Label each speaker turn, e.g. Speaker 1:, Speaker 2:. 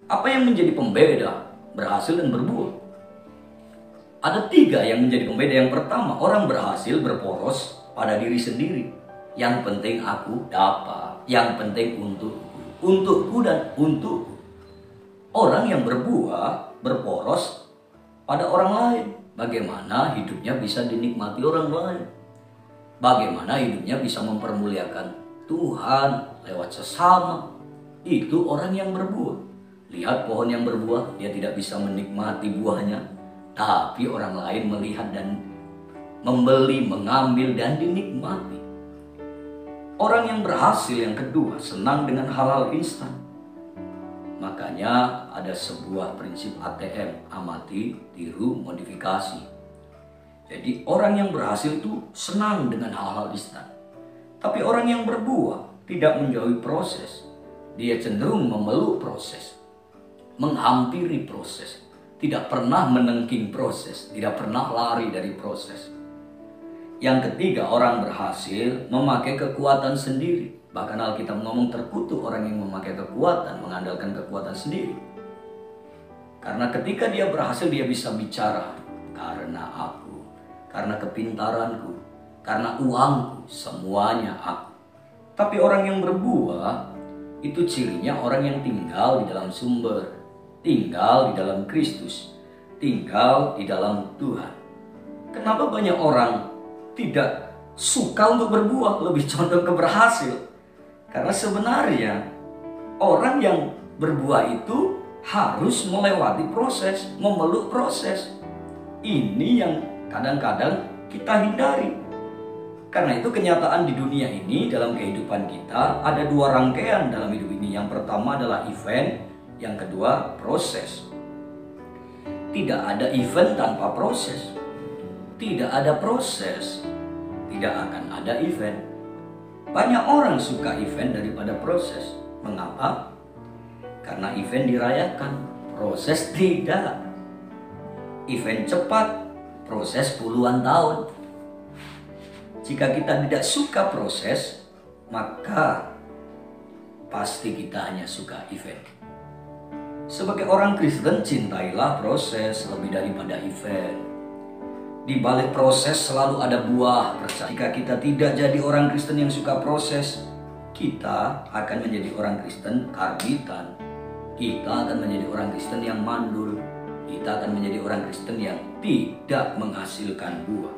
Speaker 1: Apa yang menjadi pembeda berhasil dan berbuah? Ada 3 yang menjadi pembeda. Yang pertama, orang berhasil berporos pada diri sendiri. Yang penting aku dapat, yang penting untukku dan untukku. Orang yang berbuah berporos pada orang lain. Bagaimana hidupnya bisa dinikmati orang lain. Bagaimana hidupnya bisa mempermuliakan Tuhan lewat sesama. Itu orang yang berbuah. Lihat pohon yang berbuah, dia tidak bisa menikmati buahnya, tapi orang lain melihat dan membeli, mengambil dan dinikmati. Orang yang berhasil yang kedua senang dengan hal-hal instan. Makanya ada sebuah prinsip ATM, amati, tiru, modifikasi. Jadi orang yang berhasil itu senang dengan hal-hal instan. Tapi orang yang berbuah tidak menjauhi proses. Dia cenderung memeluk proses, menghampiri proses, tidak pernah menengking proses, tidak pernah lari dari proses. Yang ketiga, orang berhasil memakai kekuatan sendiri. Bahkan Alkitab ngomong terkutuk orang yang memakai kekuatan, mengandalkan kekuatan sendiri. Karena ketika dia berhasil, dia bisa bicara, karena aku, karena kepintaranku, karena uangku, semuanya aku. Tapi orang yang berbuah, itu cirinya orang yang tinggal di dalam sumber, tinggal di dalam Kristus, tinggal di dalam Tuhan. Kenapa banyak orang tidak suka untuk berbuah, lebih condong ke berhasil? Karena sebenarnya orang yang berbuah itu harus melewati proses, memeluk proses. Ini yang kadang-kadang kita hindari. Karena itu kenyataan di dunia ini, dalam kehidupan kita ada 2 rangkaian dalam hidup ini. Yang pertama adalah event, yang kedua proses. Tidak ada event tanpa proses. Tidak ada proses, tidak akan ada event. Banyak orang suka event daripada proses. Mengapa? Karena event dirayakan, proses tidak. Event cepat, proses puluhan tahun. Jika kita tidak suka proses, maka pasti kita hanya suka event. Sebagai orang Kristen, cintailah proses lebih daripada event. Di balik proses selalu ada buah. Jika kita tidak jadi orang Kristen yang suka proses, kita akan menjadi orang Kristen karbitan. Kita akan menjadi orang Kristen yang mandul. Kita akan menjadi orang Kristen yang tidak menghasilkan buah.